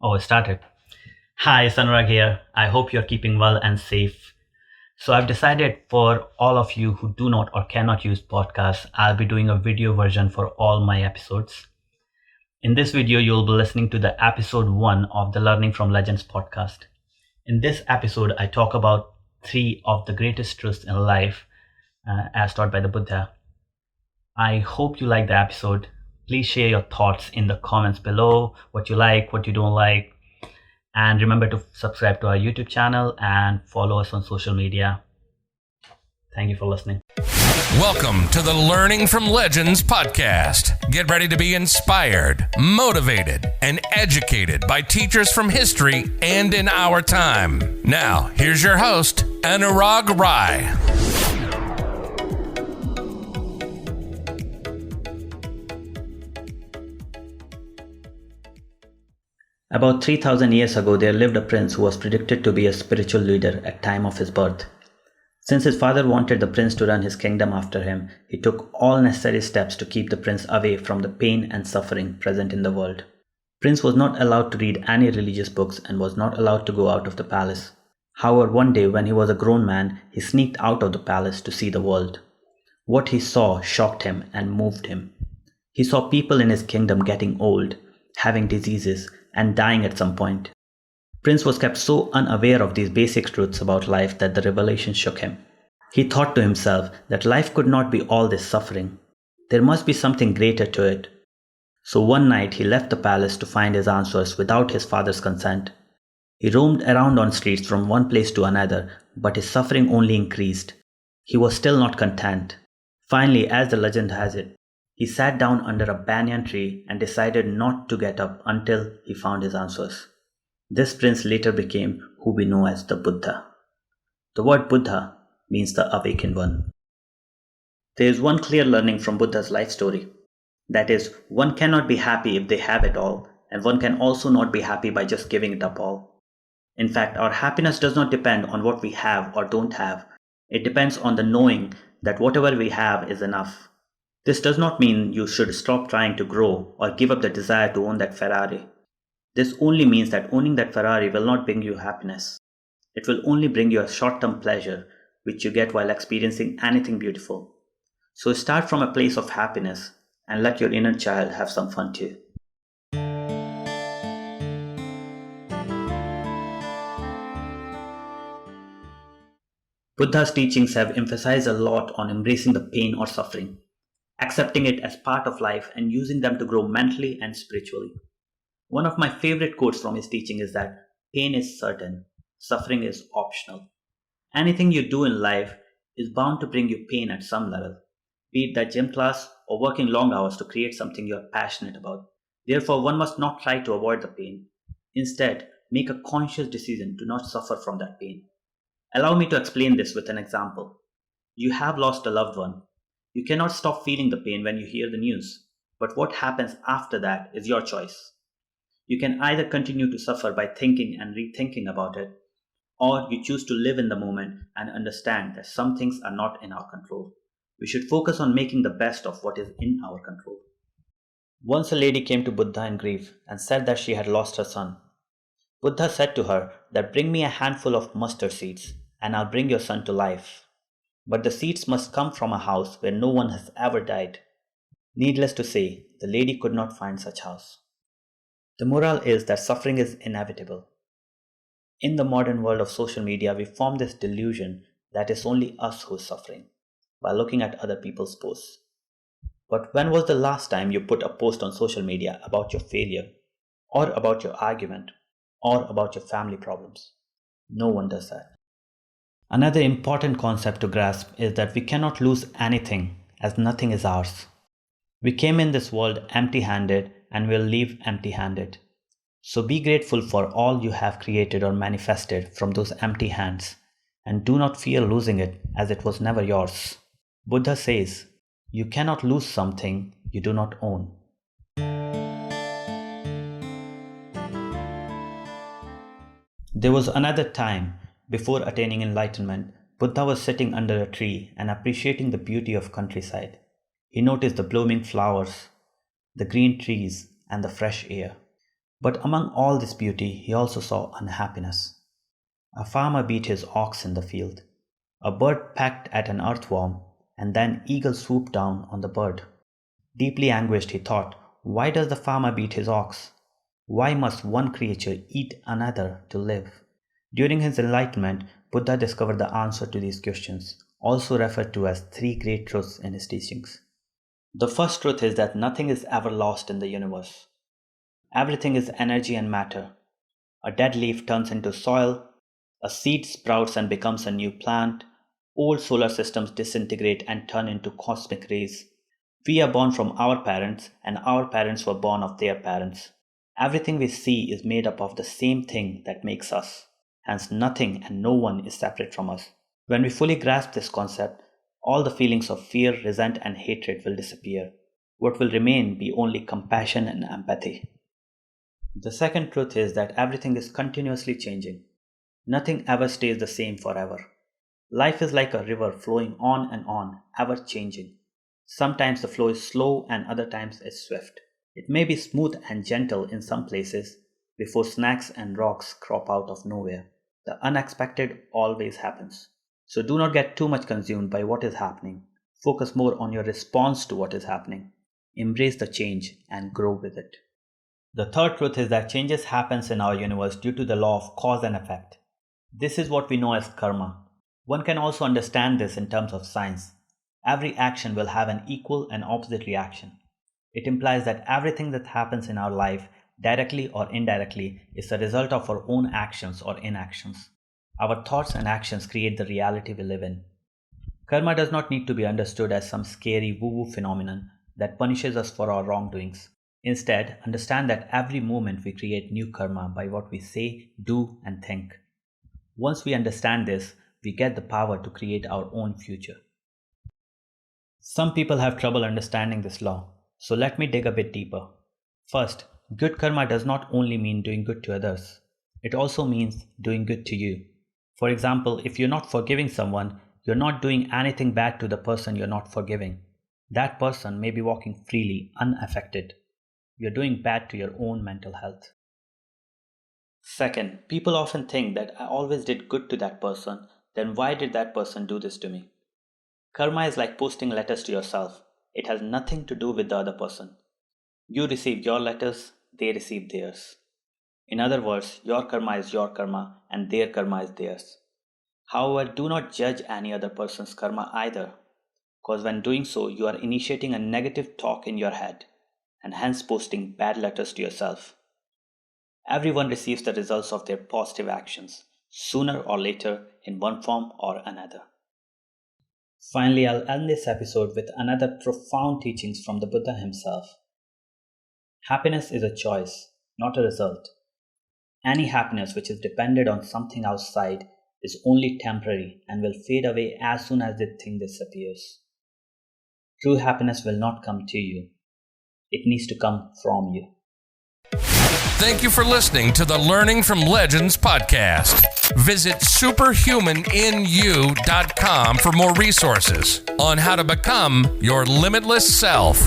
Oh, it started. Hi, it's Anurag here. I hope you're keeping well and safe. So, I've decided for all of you who do not or cannot use podcasts, I'll be doing a video version for all my episodes. In this video, you'll be listening to the episode 1 of the Learning from Legends podcast. In this episode, I talk about 3 of the greatest truths in life as taught by the Buddha. I hope you like the episode. Please share your thoughts in the comments below, what you like, what you don't like. And remember to subscribe to our YouTube channel and follow us on social media. Thank you for listening. Welcome to the Learning from Legends podcast. Get ready to be inspired, motivated, and educated by teachers from history and in our time. Now, here's your host, Anurag Rai. About 3,000 years ago, there lived a prince who was predicted to be a spiritual leader at time of his birth. Since his father wanted the prince to run his kingdom after him, he took all necessary steps to keep the prince away from the pain and suffering present in the world. Prince was not allowed to read any religious books and was not allowed to go out of the palace. However, one day when he was a grown man, he sneaked out of the palace to see the world. What he saw shocked him and moved him. He saw people in his kingdom getting old, having diseases, and dying at some point. Prince was kept so unaware of these basic truths about life that the revelation shook him. He thought to himself that life could not be all this suffering. There must be something greater to it. So one night he left the palace to find his answers without his father's consent. He roamed around on streets from one place to another, but his suffering only increased. He was still not content. Finally, as the legend has it, he sat down under a banyan tree and decided not to get up until he found his answers. This prince later became who we know as the Buddha. The word Buddha means the awakened one. There is one clear learning from Buddha's life story. That is, one cannot be happy if they have it all, and one can also not be happy by just giving it up all. In fact, our happiness does not depend on what we have or don't have. It depends on the knowing that whatever we have is enough. This does not mean you should stop trying to grow or give up the desire to own that Ferrari. This only means that owning that Ferrari will not bring you happiness. It will only bring you a short-term pleasure, which you get while experiencing anything beautiful. So start from a place of happiness and let your inner child have some fun too. Buddha's teachings have emphasized a lot on embracing the pain or suffering, accepting it as part of life and using them to grow mentally and spiritually. One of my favorite quotes from his teaching is that pain is certain, suffering is optional. Anything you do in life is bound to bring you pain at some level, be it that gym class or working long hours to create something you are passionate about. Therefore, one must not try to avoid the pain. Instead, make a conscious decision to not suffer from that pain. Allow me to explain this with an example. You have lost a loved one. You cannot stop feeling the pain when you hear the news, but what happens after that is your choice. You can either continue to suffer by thinking and rethinking about it, or you choose to live in the moment and understand that some things are not in our control. We should focus on making the best of what is in our control. Once a lady came to Buddha in grief and said that she had lost her son. Buddha said to her that bring me a handful of mustard seeds and I'll bring your son to life. But the seeds must come from a house where no one has ever died. Needless to say, the lady could not find such house. The moral is that suffering is inevitable. In the modern world of social media, we form this delusion that it's only us who is suffering by looking at other people's posts. But when was the last time you put a post on social media about your failure, or about your argument, or about your family problems? No one does that. Another important concept to grasp is that we cannot lose anything as nothing is ours. We came in this world empty-handed and will leave empty-handed. So be grateful for all you have created or manifested from those empty hands and do not fear losing it as it was never yours. Buddha says, you cannot lose something you do not own. There was another time. Before attaining enlightenment, Buddha was sitting under a tree and appreciating the beauty of countryside. He noticed the blooming flowers, the green trees, and the fresh air. But among all this beauty, he also saw unhappiness. A farmer beat his ox in the field. A bird pecked at an earthworm, and then eagle swooped down on the bird. Deeply anguished, he thought, why does the farmer beat his ox? Why must one creature eat another to live? During his enlightenment, Buddha discovered the answer to these questions, also referred to as three great truths in his teachings. The first truth is that nothing is ever lost in the universe. Everything is energy and matter. A dead leaf turns into soil, a seed sprouts and becomes a new plant, old solar systems disintegrate and turn into cosmic rays. We are born from our parents, and our parents were born of their parents. Everything we see is made up of the same thing that makes us. Hence, nothing and no one is separate from us. When we fully grasp this concept, all the feelings of fear, resent, and hatred will disappear. What will remain be only compassion and empathy. The second truth is that everything is continuously changing. Nothing ever stays the same forever. Life is like a river flowing on and on, ever changing. Sometimes the flow is slow and other times it's swift. It may be smooth and gentle in some places before snakes and rocks crop out of nowhere. The unexpected always happens. So do not get too much consumed by what is happening. Focus more on your response to what is happening. Embrace the change and grow with it. The third truth is that changes happens in our universe due to the law of cause and effect. This is what we know as karma. One can also understand this in terms of science. Every action will have an equal and opposite reaction. It implies that everything that happens in our life, directly or indirectly, is the result of our own actions or inactions. Our thoughts and actions create the reality we live in. Karma does not need to be understood as some scary woo-woo phenomenon that punishes us for our wrongdoings. Instead, understand that every moment we create new karma by what we say, do, and think. Once we understand this, we get the power to create our own future. Some people have trouble understanding this law, so let me dig a bit deeper. First, good karma does not only mean doing good to others. It also means doing good to you. For example, if you're not forgiving someone, you're not doing anything bad to the person you're not forgiving. That person may be walking freely, unaffected. You're doing bad to your own mental health. Second, people often think that I always did good to that person, then why did that person do this to me? Karma is like posting letters to yourself. It has nothing to do with the other person. You receive your letters, they receive theirs. In other words, your karma is your karma and their karma is theirs. However, do not judge any other person's karma either, because when doing so, you are initiating a negative talk in your head and hence posting bad letters to yourself. Everyone receives the results of their positive actions, sooner or later, in one form or another. Finally, I'll end this episode with another profound teachings from the Buddha himself. Happiness is a choice, not a result. Any happiness which is dependent on something outside is only temporary and will fade away as soon as the thing disappears. True happiness will not come to you. It needs to come from you. Thank you for listening to the Learning from Legends podcast. Visit superhumaninu.com for more resources on how to become your limitless self.